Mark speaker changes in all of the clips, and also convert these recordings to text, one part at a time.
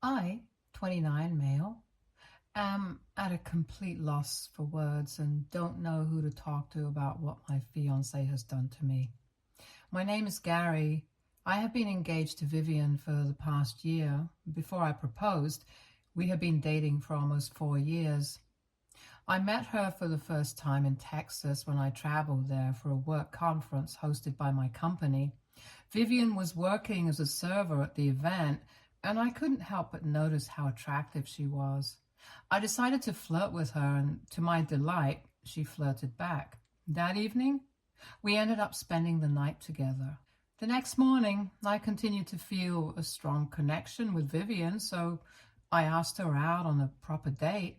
Speaker 1: I, 29 male, am at a complete loss for words and don't know who to talk to about what my fiance has done to me. My name is Gary. I have been engaged to Vivian for the past year. Before I proposed, we had been dating for almost 4 years. I met her for the first time in Texas when I traveled there for a work conference hosted by my company. Vivian was working as a server at the event, and I couldn't help but notice how attractive she was. I decided to flirt with her, and to my delight, she flirted back. That evening, we ended up spending the night together. The next morning, I continued to feel a strong connection with Vivian, so I asked her out on a proper date.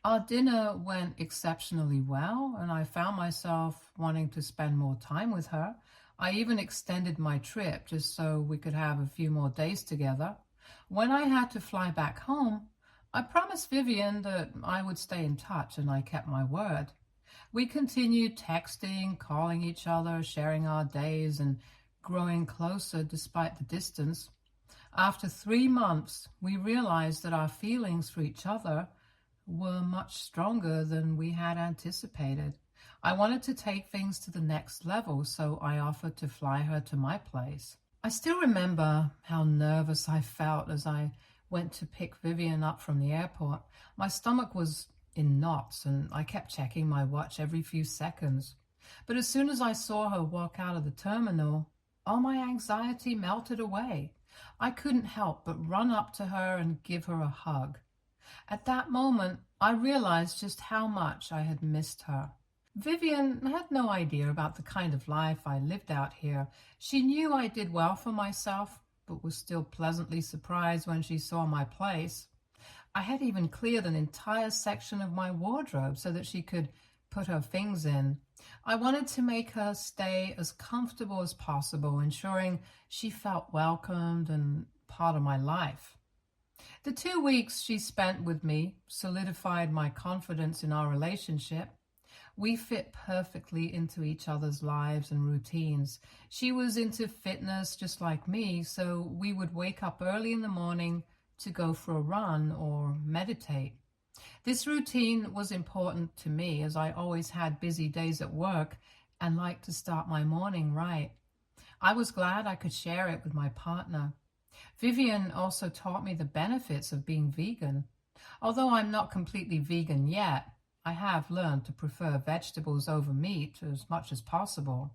Speaker 1: Our dinner went exceptionally well, and I found myself wanting to spend more time with her. I even extended my trip just so we could have a few more days together. When I had to fly back home, I promised Vivian that I would stay in touch, and I kept my word. We continued texting, calling each other, sharing our days, and growing closer despite the distance. After 3 months, we realized that our feelings for each other were much stronger than we had anticipated. I wanted to take things to the next level, so I offered to fly her to my place. I still remember how nervous I felt as I went to pick Vivian up from the airport. My stomach was in knots, and I kept checking my watch every few seconds. But as soon as I saw her walk out of the terminal, all my anxiety melted away. I couldn't help but run up to her and give her a hug. At that moment, I realized just how much I had missed her. Vivian had no idea about the kind of life I lived out here. She knew I did well for myself, but was still pleasantly surprised when she saw my place. I had even cleared an entire section of my wardrobe so that she could put her things in. I wanted to make her stay as comfortable as possible, ensuring she felt welcomed and part of my life. The 2 weeks she spent with me solidified my confidence in our relationship. We fit perfectly into each other's lives and routines. She was into fitness just like me, so we would wake up early in the morning to go for a run or meditate. This routine was important to me as I always had busy days at work and liked to start my morning right. I was glad I could share it with my partner. Vivian also taught me the benefits of being vegan. Although I'm not completely vegan yet, I have learned to prefer vegetables over meat as much as possible.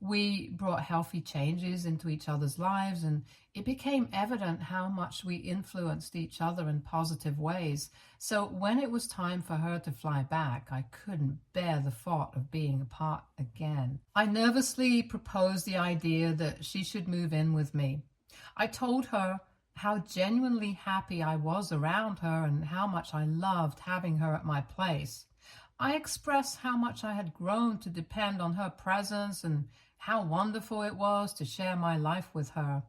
Speaker 1: We brought healthy changes into each other's lives, and it became evident how much we influenced each other in positive ways. So when it was time for her to fly back, I couldn't bear the thought of being apart again. I nervously proposed the idea that she should move in with me. I told her how genuinely happy I was around her and how much I loved having her at my place. I expressed how much I had grown to depend on her presence and how wonderful it was to share my life with her.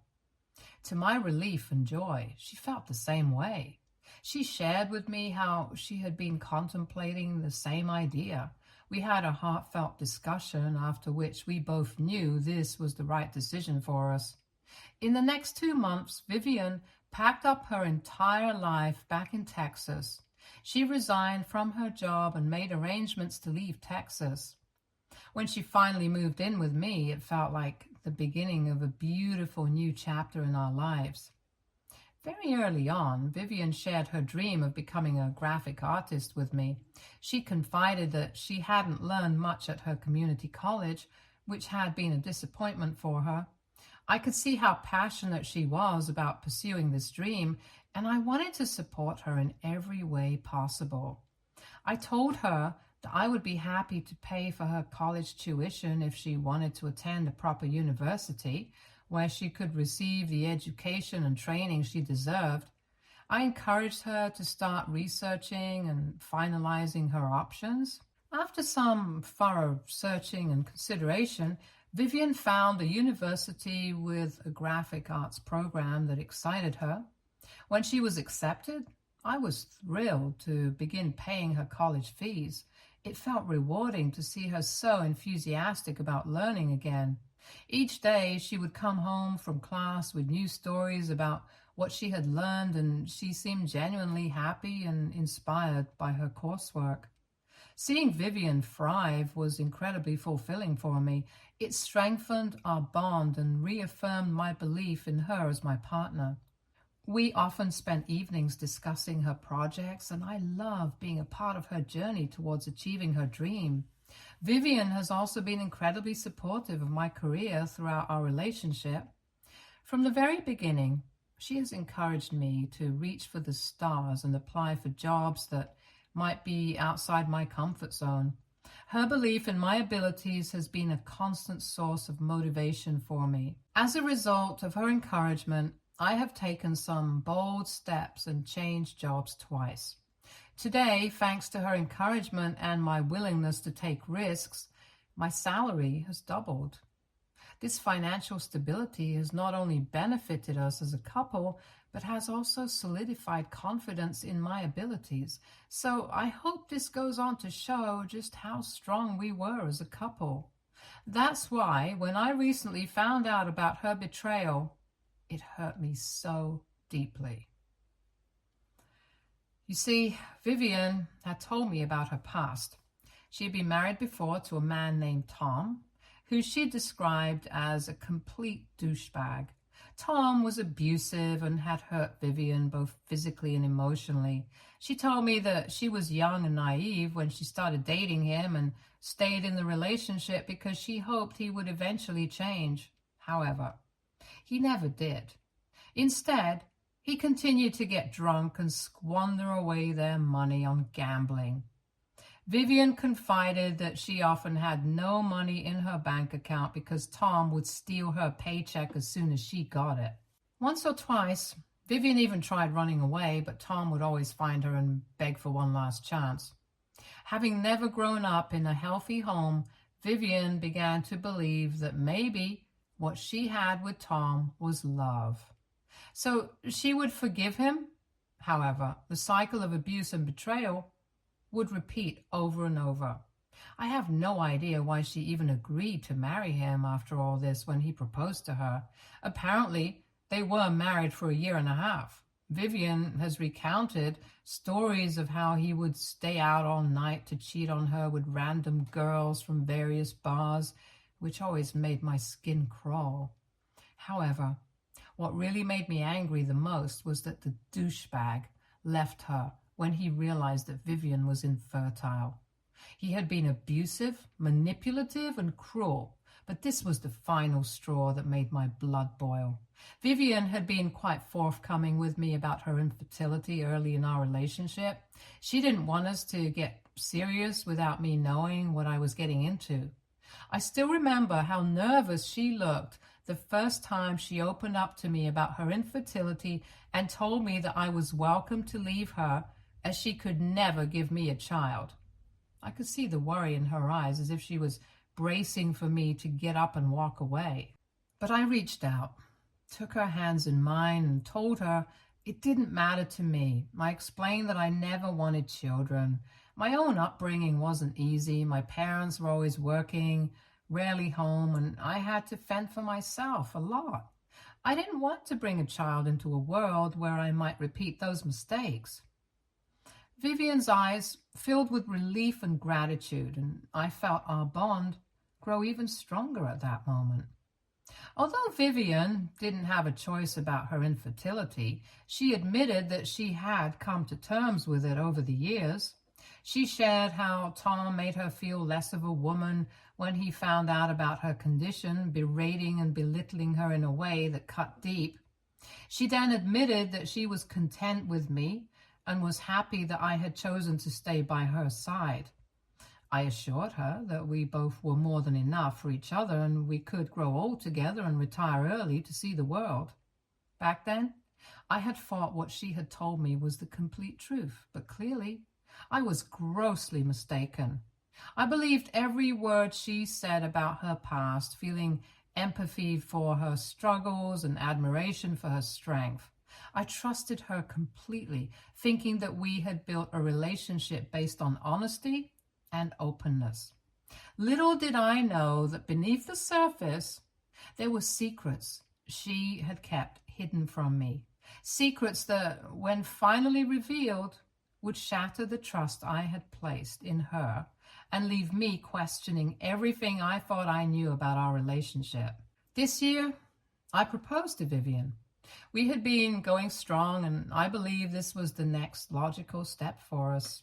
Speaker 1: To my relief and joy, she felt the same way. She shared with me how she had been contemplating the same idea. We had a heartfelt discussion after which we both knew this was the right decision for us. In the next 2 months, Vivian packed up her entire life back in Texas. She resigned from her job and made arrangements to leave Texas. When she finally moved in with me, it felt like the beginning of a beautiful new chapter in our lives. Very early on, Vivian shared her dream of becoming a graphic artist with me. She confided that she hadn't learned much at her community college, which had been a disappointment for her. I could see how passionate she was about pursuing this dream, and I wanted to support her in every way possible. I told her that I would be happy to pay for her college tuition if she wanted to attend a proper university where she could receive the education and training she deserved. I encouraged her to start researching and finalizing her options. After some thorough searching and consideration, Vivian found a university with a graphic arts program that excited her. When she was accepted, I was thrilled to begin paying her college fees. It felt rewarding to see her so enthusiastic about learning again. Each day she would come home from class with new stories about what she had learned, and she seemed genuinely happy and inspired by her coursework. Seeing Vivian thrive was incredibly fulfilling for me. It strengthened our bond and reaffirmed my belief in her as my partner. We often spent evenings discussing her projects, and I love being a part of her journey towards achieving her dream. Vivian has also been incredibly supportive of my career throughout our relationship. From the very beginning, she has encouraged me to reach for the stars and apply for jobs that might be outside my comfort zone. Her belief in my abilities has been a constant source of motivation for me. As a result of her encouragement, I have taken some bold steps and changed jobs twice. Today, thanks to her encouragement and my willingness to take risks, my salary has doubled. This financial stability has not only benefited us as a couple, but has also solidified confidence in my abilities. So I hope this goes on to show just how strong we were as a couple. That's why when I recently found out about her betrayal, it hurt me so deeply. You see, Vivian had told me about her past. She had been married before to a man named Tom, who she described as a complete douchebag. Tom was abusive and had hurt Vivian both physically and emotionally. She told me that she was young and naive when she started dating him and stayed in the relationship because she hoped he would eventually change. However, he never did. Instead, he continued to get drunk and squander away their money on gambling. Vivian confided that she often had no money in her bank account because Tom would steal her paycheck as soon as she got it. Once or twice, Vivian even tried running away, but Tom would always find her and beg for one last chance. Having never grown up in a healthy home, Vivian began to believe that maybe what she had with Tom was love. So she would forgive him. However, the cycle of abuse and betrayal would repeat over and over. I have no idea why she even agreed to marry him after all this when he proposed to her. Apparently, they were married for 1.5 years. Vivian has recounted stories of how he would stay out all night to cheat on her with random girls from various bars, which always made my skin crawl. However, what really made me angry the most was that the douchebag left her when he realized that Vivian was infertile. He had been abusive, manipulative, and cruel, but this was the final straw that made my blood boil. Vivian had been quite forthcoming with me about her infertility early in our relationship. She didn't want us to get serious without me knowing what I was getting into. I still remember how nervous she looked the first time she opened up to me about her infertility and told me that I was welcome to leave her as she could never give me a child. I could see the worry in her eyes as if she was bracing for me to get up and walk away. But I reached out, took her hands in mine, and told her it didn't matter to me. I explained that I never wanted children. My own upbringing wasn't easy. My parents were always working, rarely home, and I had to fend for myself a lot. I didn't want to bring a child into a world where I might repeat those mistakes. Vivian's eyes filled with relief and gratitude, and I felt our bond grow even stronger at that moment. Although Vivian didn't have a choice about her infertility, she admitted that she had come to terms with it over the years. She shared how Tom made her feel less of a woman when he found out about her condition, berating and belittling her in a way that cut deep. She then admitted that she was content with me and was happy that I had chosen to stay by her side. I assured her that we both were more than enough for each other and we could grow old together and retire early to see the world. Back then, I had thought what she had told me was the complete truth, but clearly, I was grossly mistaken. I believed every word she said about her past, feeling empathy for her struggles and admiration for her strength. I trusted her completely, thinking that we had built a relationship based on honesty and openness. Little did I know that beneath the surface, there were secrets she had kept hidden from me. Secrets that, when finally revealed, would shatter the trust I had placed in her and leave me questioning everything I thought I knew about our relationship. This year, I proposed to Vivian. We had been going strong, and I believe this was the next logical step for us.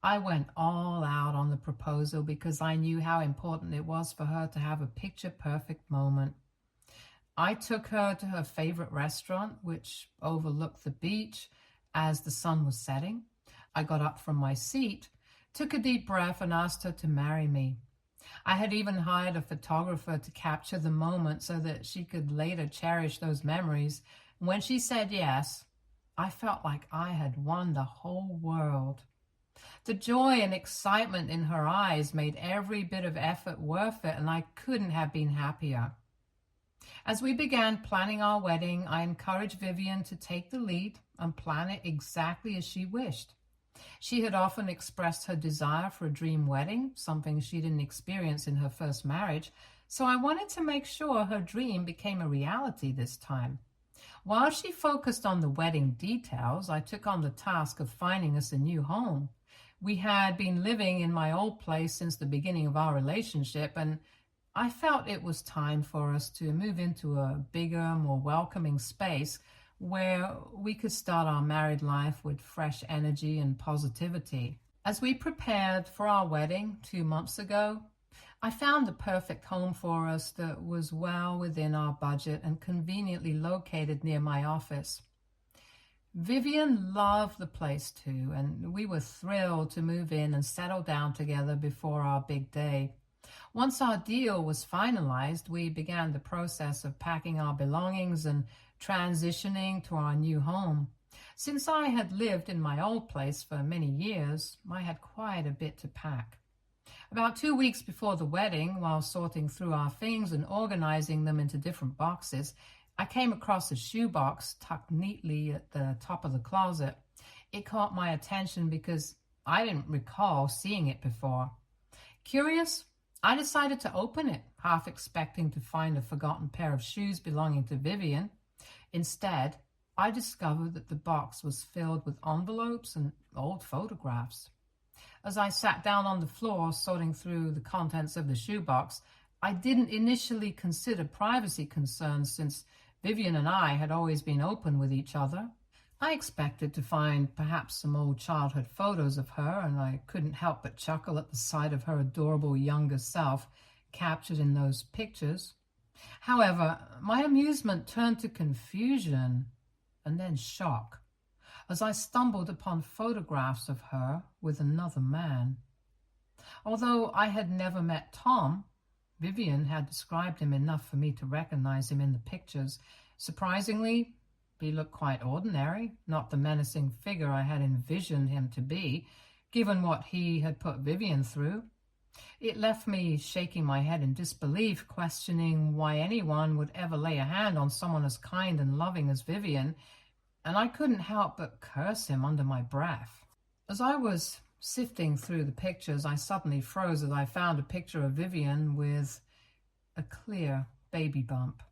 Speaker 1: I went all out on the proposal because I knew how important it was for her to have a picture-perfect moment. I took her to her favorite restaurant, which overlooked the beach as the sun was setting. I got up from my seat, took a deep breath, and asked her to marry me. I had even hired a photographer to capture the moment so that she could later cherish those memories. When she said yes, I felt like I had won the whole world. The joy and excitement in her eyes made every bit of effort worth it, and I couldn't have been happier. As we began planning our wedding, I encouraged Vivian to take the lead and plan it exactly as she wished. She had often expressed her desire for a dream wedding, something she didn't experience in her first marriage, so I wanted to make sure her dream became a reality this time. While she focused on the wedding details, I took on the task of finding us a new home. We had been living in my old place since the beginning of our relationship, and I felt it was time for us to move into a bigger, more welcoming space where we could start our married life with fresh energy and positivity. As we prepared for our wedding 2 months ago, I found the perfect home for us that was well within our budget and conveniently located near my office. Vivian loved the place too, and we were thrilled to move in and settle down together before our big day. Once our deal was finalized, we began the process of packing our belongings and transitioning to our new home. Since I had lived in my old place for many years, I had quite a bit to pack. About 2 weeks before the wedding, while sorting through our things and organizing them into different boxes, I came across a shoebox tucked neatly at the top of the closet. It caught my attention because I didn't recall seeing it before. Curious, I decided to open it, half expecting to find a forgotten pair of shoes belonging to Vivian. Instead, I discovered that the box was filled with envelopes and old photographs. As I sat down on the floor sorting through the contents of the shoebox, I didn't initially consider privacy concerns since Vivian and I had always been open with each other. I expected to find perhaps some old childhood photos of her, and I couldn't help but chuckle at the sight of her adorable younger self captured in those pictures. However, my amusement turned to confusion and then shock as I stumbled upon photographs of her with another man. Although I had never met Tom, Vivian had described him enough for me to recognize him in the pictures. Surprisingly, he looked quite ordinary, not the menacing figure I had envisioned him to be, given what he had put Vivian through. It left me shaking my head in disbelief, questioning why anyone would ever lay a hand on someone as kind and loving as Vivian, and I couldn't help but curse him under my breath. As I was sifting through the pictures, I suddenly froze as I found a picture of Vivian with a clear baby bump.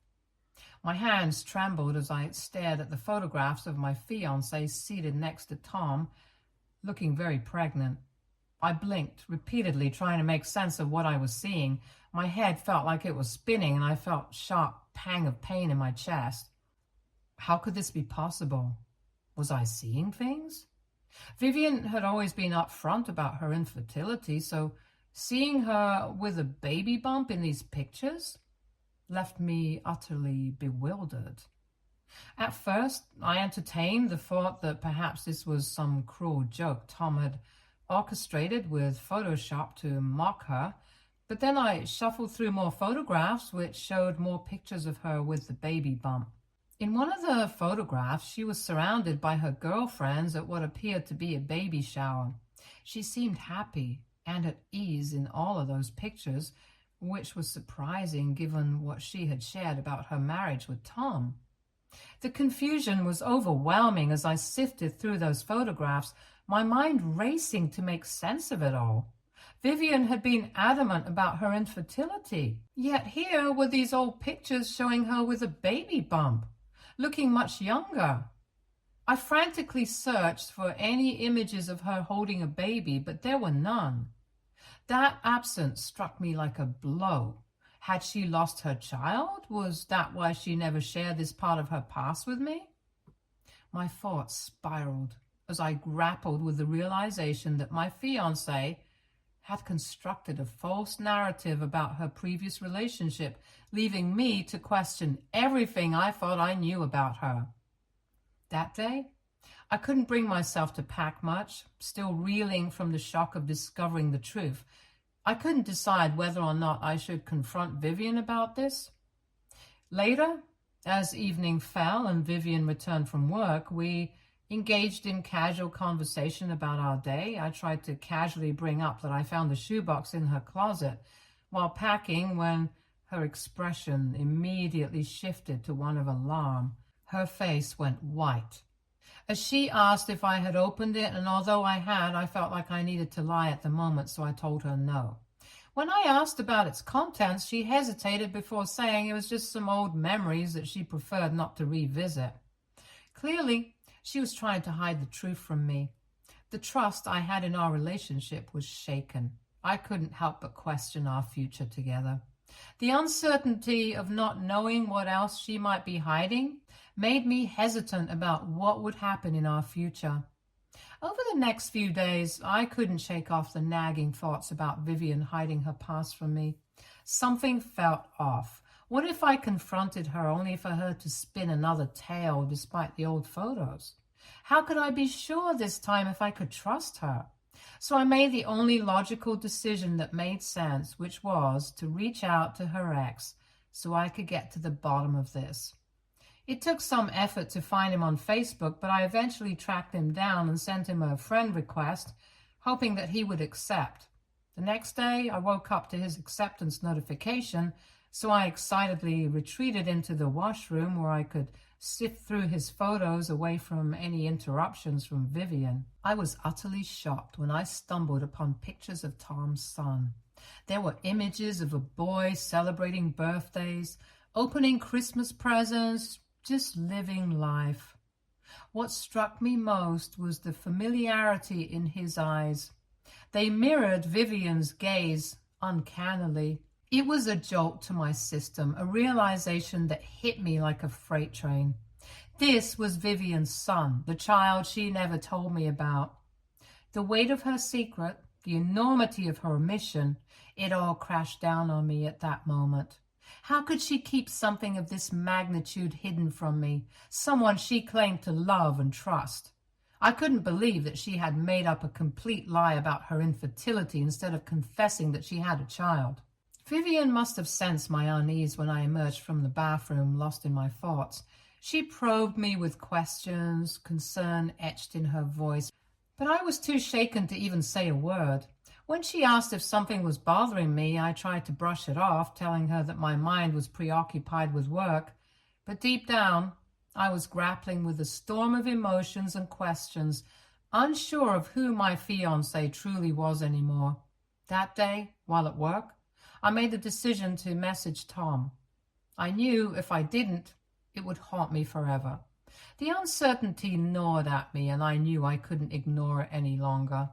Speaker 1: My hands trembled as I stared at the photographs of my fiancé seated next to Tom, looking very pregnant. I blinked repeatedly, trying to make sense of what I was seeing. My head felt like it was spinning, and I felt a sharp pang of pain in my chest. How could this be possible? Was I seeing things? Vivian had always been upfront about her infertility, so seeing her with a baby bump in these pictures left me utterly bewildered. At first, I entertained the thought that perhaps this was some cruel joke Tom had orchestrated with Photoshop to mock her, but then I shuffled through more photographs which showed more pictures of her with the baby bump. In one of the photographs, she was surrounded by her girlfriends at what appeared to be a baby shower. She seemed happy and at ease in all of those pictures, which was surprising given what she had shared about her marriage with Tom. The confusion was overwhelming as I sifted through those photographs, my mind racing to make sense of it all. Vivian had been adamant about her infertility, yet here were these old pictures showing her with a baby bump, looking much younger. I frantically searched for any images of her holding a baby, but there were none. That absence struck me like a blow. Had she lost her child? Was that why she never shared this part of her past with me? My thoughts spiraled as I grappled with the realization that my fiancé had constructed a false narrative about her previous relationship, leaving me to question everything I thought I knew about her. That day, I couldn't bring myself to pack much, still reeling from the shock of discovering the truth. I couldn't decide whether or not I should confront Vivian about this. Later, as evening fell and Vivian returned from work, we engaged in casual conversation about our day. I tried to casually bring up that I found the shoebox in her closet while packing when her expression immediately shifted to one of alarm. Her face went white as she asked if I had opened it, and although I had, I felt like I needed to lie at the moment, so I told her no. When I asked about its contents, she hesitated before saying it was just some old memories that she preferred not to revisit. Clearly, she was trying to hide the truth from me. The trust I had in our relationship was shaken. I couldn't help but question our future together. The uncertainty of not knowing what else she might be hiding made me hesitant about what would happen in our future. Over the next few days, I couldn't shake off the nagging thoughts about Vivian hiding her past from me. Something felt off. What if I confronted her only for her to spin another tale despite the old photos? How could I be sure this time if I could trust her? So I made the only logical decision that made sense, which was to reach out to her ex so I could get to the bottom of this. It took some effort to find him on Facebook, but I eventually tracked him down and sent him a friend request, hoping that he would accept. The next day, I woke up to his acceptance notification, so I excitedly retreated into the washroom where I could sift through his photos away from any interruptions from Vivian. I was utterly shocked when I stumbled upon pictures of Tom's son. There were images of a boy celebrating birthdays, opening Christmas presents, just living life. What struck me most was the familiarity in his eyes. They mirrored Vivian's gaze uncannily. It was a jolt to my system, a realization that hit me like a freight train. This was Vivian's son, the child she never told me about. The weight of her secret, the enormity of her omission, it all crashed down on me at that moment. How could she keep something of this magnitude hidden from me, someone she claimed to love and trust? I couldn't believe that she had made up a complete lie about her infertility instead of confessing that she had a child. Vivian must have sensed my unease when I emerged from the bathroom, lost in my thoughts. She probed me with questions, concern etched in her voice, but I was too shaken to even say a word. When she asked if something was bothering me, I tried to brush it off, telling her that my mind was preoccupied with work. But deep down, I was grappling with a storm of emotions and questions, unsure of who my fiancé truly was anymore. That day, while at work, I made the decision to message Tom. I knew if I didn't, it would haunt me forever. The uncertainty gnawed at me, and I knew I couldn't ignore it any longer.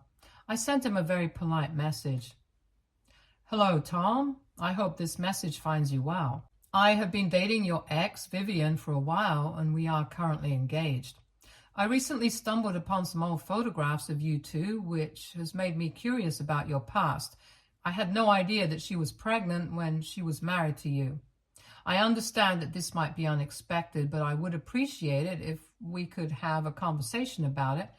Speaker 1: I sent him a very polite message. Hello, Tom. I hope this message finds you well. I have been dating your ex, Vivian, for a while, and we are currently engaged. I recently stumbled upon some old photographs of you two, which has made me curious about your past. I had no idea that she was pregnant when she was married to you. I understand that this might be unexpected, but I would appreciate it if we could have a conversation about it.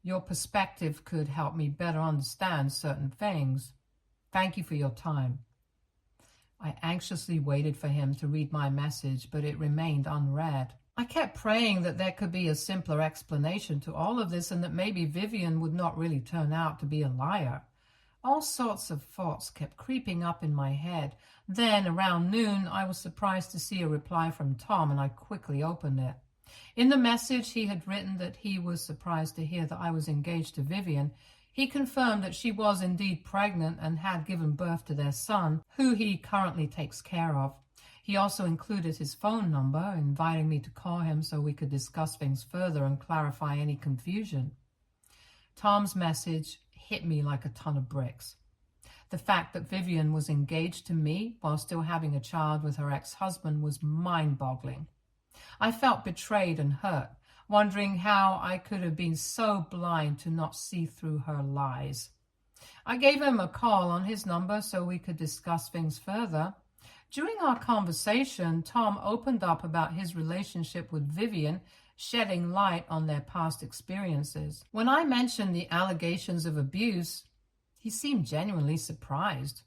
Speaker 1: Your perspective could help me better understand certain things. Thank you for your time. I anxiously waited for him to read my message, but it remained unread. I kept praying that there could be a simpler explanation to all of this and that maybe Vivian would not really turn out to be a liar. All sorts of thoughts kept creeping up in my head. Then, around noon, I was surprised to see a reply from Tom, and I quickly opened it. In the message, he had written that he was surprised to hear that I was engaged to Vivian. He confirmed that she was indeed pregnant and had given birth to their son, who he currently takes care of. He also included his phone number, inviting me to call him so we could discuss things further and clarify any confusion. Tom's message hit me like a ton of bricks. The fact that Vivian was engaged to me while still having a child with her ex-husband was mind-boggling. I felt betrayed and hurt, wondering how I could have been so blind to not see through her lies. I gave him a call on his number so we could discuss things further. During our conversation, Tom opened up about his relationship with Vivian, shedding light on their past experiences. When I mentioned the allegations of abuse, he seemed genuinely surprised,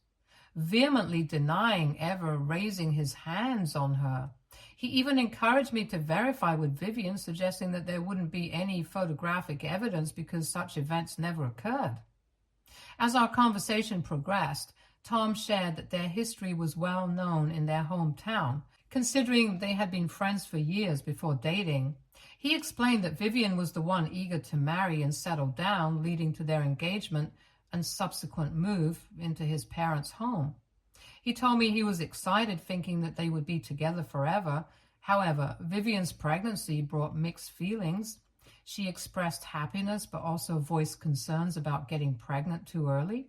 Speaker 1: vehemently denying ever raising his hands on her. He even encouraged me to verify with Vivian, suggesting that there wouldn't be any photographic evidence because such events never occurred. As our conversation progressed, Tom shared that their history was well known in their hometown, considering they had been friends for years before dating. He explained that Vivian was the one eager to marry and settle down, leading to their engagement and subsequent move into his parents' home. He told me he was excited, thinking that they would be together forever. However, Vivian's pregnancy brought mixed feelings. She expressed happiness but also voiced concerns about getting pregnant too early.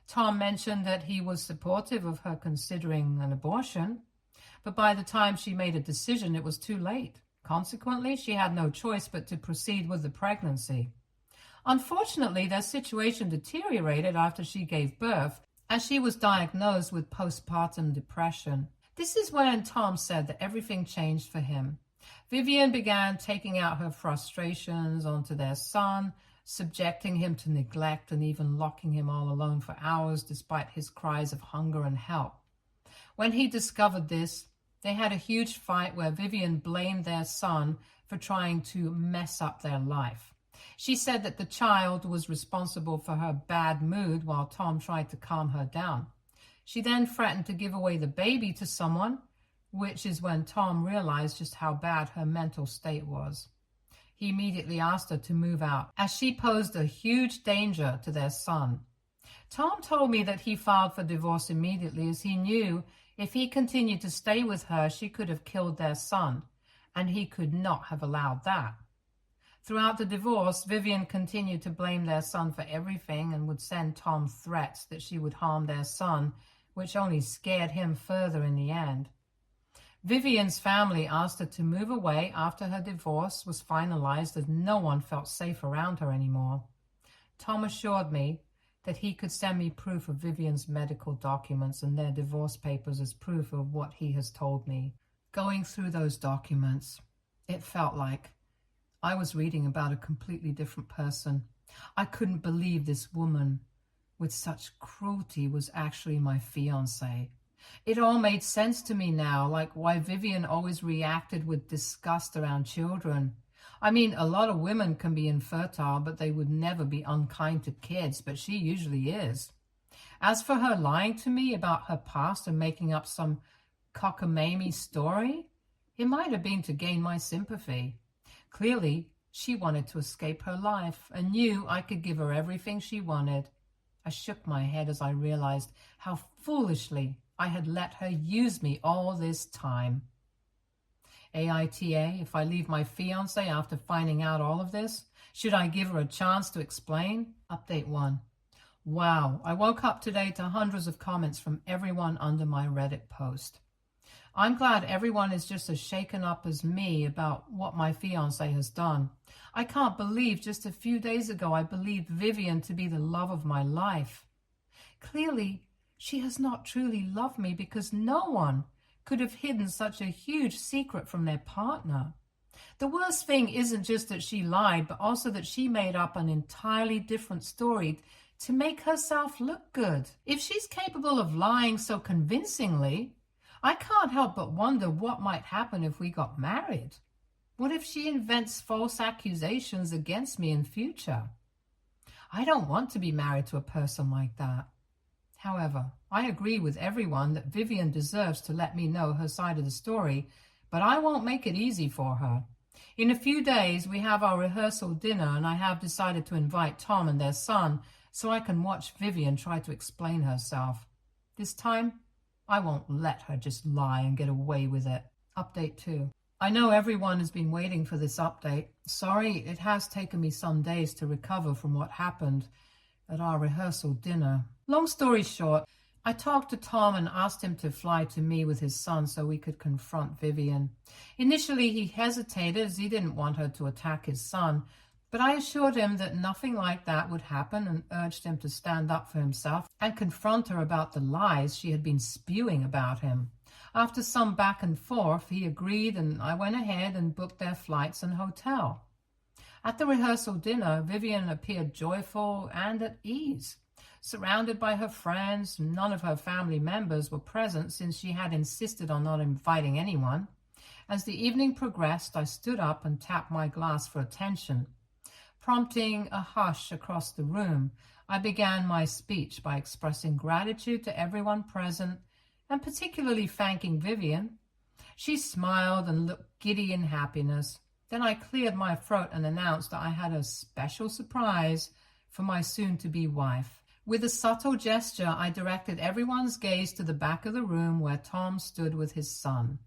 Speaker 1: Tom mentioned that he was supportive of her considering an abortion, but by the time she made a decision, it was too late. Consequently, she had no choice but to proceed with the pregnancy. Unfortunately, their situation deteriorated after she gave birth, as she was diagnosed with postpartum depression. This is when Tom said that everything changed for him. Vivian began taking out her frustrations onto their son, subjecting him to neglect and even locking him all alone for hours despite his cries of hunger and help. When he discovered this, they had a huge fight where Vivian blamed their son for trying to mess up their life. She said that the child was responsible for her bad mood while Tom tried to calm her down. She then threatened to give away the baby to someone, which is when Tom realized just how bad her mental state was. He immediately asked her to move out, as she posed a huge danger to their son. Tom told me that he filed for divorce immediately, as he knew if he continued to stay with her, she could have killed their son, and he could not have allowed that. Throughout the divorce, Vivian continued to blame their son for everything and would send Tom threats that she would harm their son, which only scared him further in the end. Vivian's family asked her to move away after her divorce was finalized, as no one felt safe around her anymore. Tom assured me that he could send me proof of Vivian's medical documents and their divorce papers as proof of what he has told me. Going through those documents, it felt like I was reading about a completely different person. I couldn't believe this woman with such cruelty was actually my fiance. It all made sense to me now, like why Vivian always reacted with disgust around children. I mean, a lot of women can be infertile, but they would never be unkind to kids, but she usually is. As for her lying to me about her past and making up some cockamamie story, it might have been to gain my sympathy. Clearly, she wanted to escape her life and knew I could give her everything she wanted. I shook my head as I realized how foolishly I had let her use me all this time. AITA, if I leave my fiancé after finding out all of this, should I give her a chance to explain? Update 1. Wow, I woke up today to hundreds of comments from everyone under my Reddit post. I'm glad everyone is just as shaken up as me about what my fiancé has done. I can't believe just a few days ago I believed Vivian to be the love of my life. Clearly, she has not truly loved me, because no one could have hidden such a huge secret from their partner. The worst thing isn't just that she lied, but also that she made up an entirely different story to make herself look good. If she's capable of lying so convincingly, I can't help but wonder what might happen if we got married. What if she invents false accusations against me in future? I don't want to be married to a person like that. However, I agree with everyone that Vivian deserves to let me know her side of the story, but I won't make it easy for her. In a few days, we have our rehearsal dinner, and I have decided to invite Tom and their son so I can watch Vivian try to explain herself. This time, I won't let her just lie and get away with it. Update 2. I know everyone has been waiting for this update. Sorry, it has taken me some days to recover from what happened at our rehearsal dinner. Long story short, I talked to Tom and asked him to fly to me with his son so we could confront Vivian. Initially, he hesitated as he didn't want her to attack his son, but I assured him that nothing like that would happen and urged him to stand up for himself and confront her about the lies she had been spewing about him. After some back and forth, he agreed, and I went ahead and booked their flights and hotel. At the rehearsal dinner, Vivian appeared joyful and at ease. Surrounded by her friends, none of her family members were present since she had insisted on not inviting anyone. As the evening progressed, I stood up and tapped my glass for attention. Prompting a hush across the room, I began my speech by expressing gratitude to everyone present and particularly thanking Vivian. She smiled and looked giddy in happiness. Then I cleared my throat and announced that I had a special surprise for my soon-to-be wife. With a subtle gesture, I directed everyone's gaze to the back of the room where Tom stood with his son.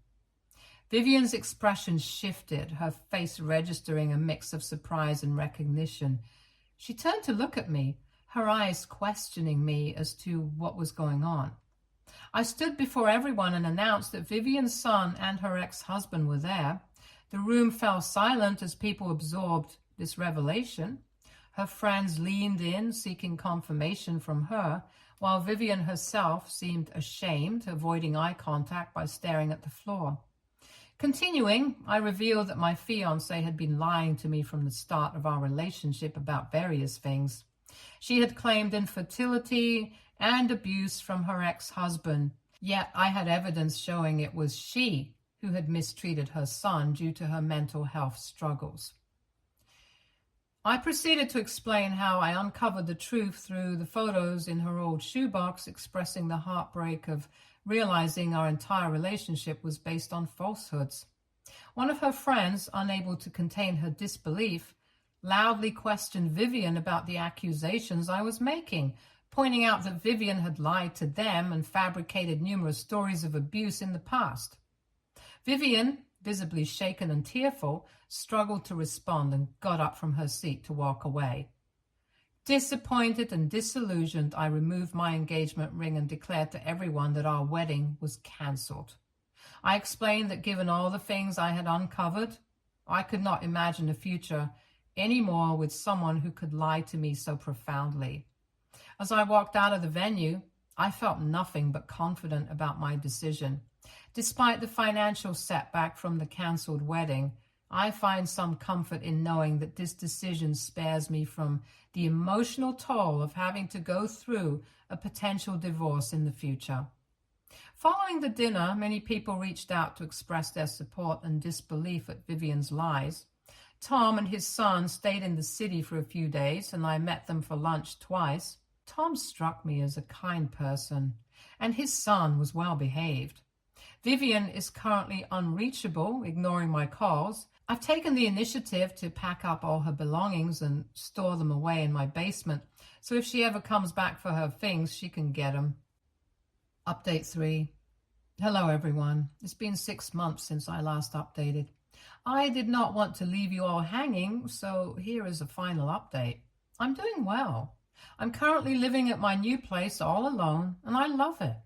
Speaker 1: Vivian's expression shifted, her face registering a mix of surprise and recognition. She turned to look at me, her eyes questioning me as to what was going on. I stood before everyone and announced that Vivian's son and her ex-husband were there. The room fell silent as people absorbed this revelation. Her friends leaned in, seeking confirmation from her, while Vivian herself seemed ashamed, avoiding eye contact by staring at the floor. Continuing, I revealed that my fiancé had been lying to me from the start of our relationship about various things. She had claimed infertility and abuse from her ex-husband, yet I had evidence showing it was she who had mistreated her son due to her mental health struggles. I proceeded to explain how I uncovered the truth through the photos in her old shoebox, expressing the heartbreak of realizing our entire relationship was based on falsehoods. One of her friends, unable to contain her disbelief, loudly questioned Vivian about the accusations I was making, pointing out that Vivian had lied to them and fabricated numerous stories of abuse in the past. Vivian, visibly shaken and tearful, struggled to respond and got up from her seat to walk away. Disappointed and disillusioned, I removed my engagement ring and declared to everyone that our wedding was cancelled. I explained that given all the things I had uncovered, I could not imagine a future anymore with someone who could lie to me so profoundly. As I walked out of the venue, I felt nothing but confident about my decision. Despite the financial setback from the cancelled wedding, I find some comfort in knowing that this decision spares me from the emotional toll of having to go through a potential divorce in the future. Following the dinner, many people reached out to express their support and disbelief at Vivian's lies. Tom and his son stayed in the city for a few days, and I met them for lunch twice. Tom struck me as a kind person, and his son was well behaved. Vivian is currently unreachable, ignoring my calls. I've taken the initiative to pack up all her belongings and store them away in my basement, so if she ever comes back for her things, she can get them. Update 3. Hello, everyone. It's been 6 months since I last updated. I did not want to leave you all hanging, so here is a final update. I'm doing well. I'm currently living at my new place all alone, and I love it.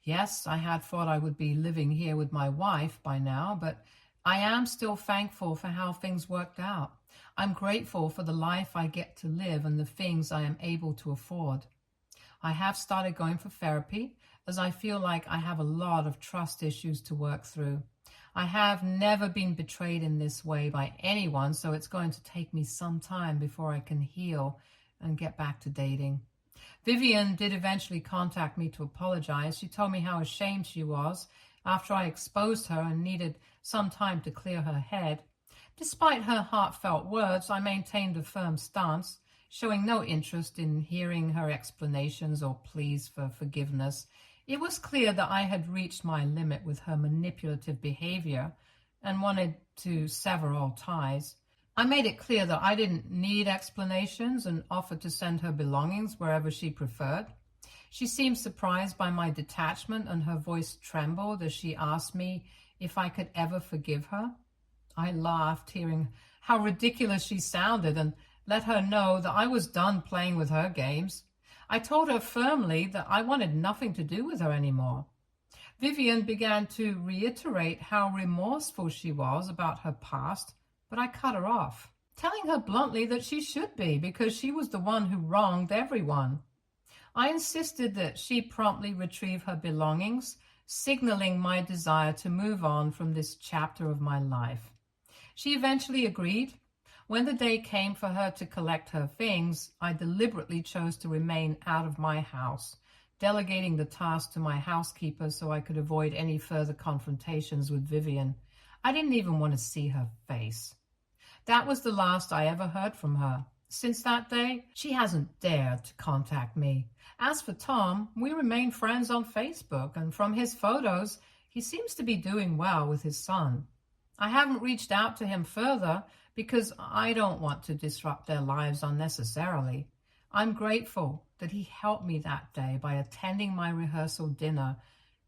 Speaker 1: Yes, I had thought I would be living here with my wife by now, but I am still thankful for how things worked out. I'm grateful for the life I get to live and the things I am able to afford. I have started going for therapy, as I feel like I have a lot of trust issues to work through. I have never been betrayed in this way by anyone, so it's going to take me some time before I can heal and get back to dating. Vivian did eventually contact me to apologize. She told me how ashamed she was after I exposed her and needed some time to clear her head. Despite her heartfelt words, I maintained a firm stance, showing no interest in hearing her explanations or pleas for forgiveness. It was clear that I had reached my limit with her manipulative behavior and wanted to sever all ties. I made it clear that I didn't need explanations and offered to send her belongings wherever she preferred. She seemed surprised by my detachment, and her voice trembled as she asked me if I could ever forgive her. I laughed, hearing how ridiculous she sounded, and let her know that I was done playing with her games. I told her firmly that I wanted nothing to do with her anymore. Vivian began to reiterate how remorseful she was about her past, but I cut her off, telling her bluntly that she should be, because she was the one who wronged everyone. I insisted that she promptly retrieve her belongings, signaling my desire to move on from this chapter of my life. She eventually agreed. When the day came for her to collect her things, I deliberately chose to remain out of my house, delegating the task to my housekeeper so I could avoid any further confrontations with Vivian. I didn't even want to see her face. That was the last I ever heard from her. Since that day, she hasn't dared to contact me. As for Tom, we remain friends on Facebook, and from his photos, he seems to be doing well with his son. I haven't reached out to him further because I don't want to disrupt their lives unnecessarily. I'm grateful that he helped me that day by attending my rehearsal dinner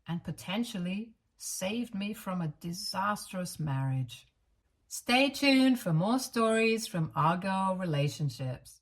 Speaker 1: and potentially saved me from a disastrous marriage. Stay tuned for more stories from our girl relationships.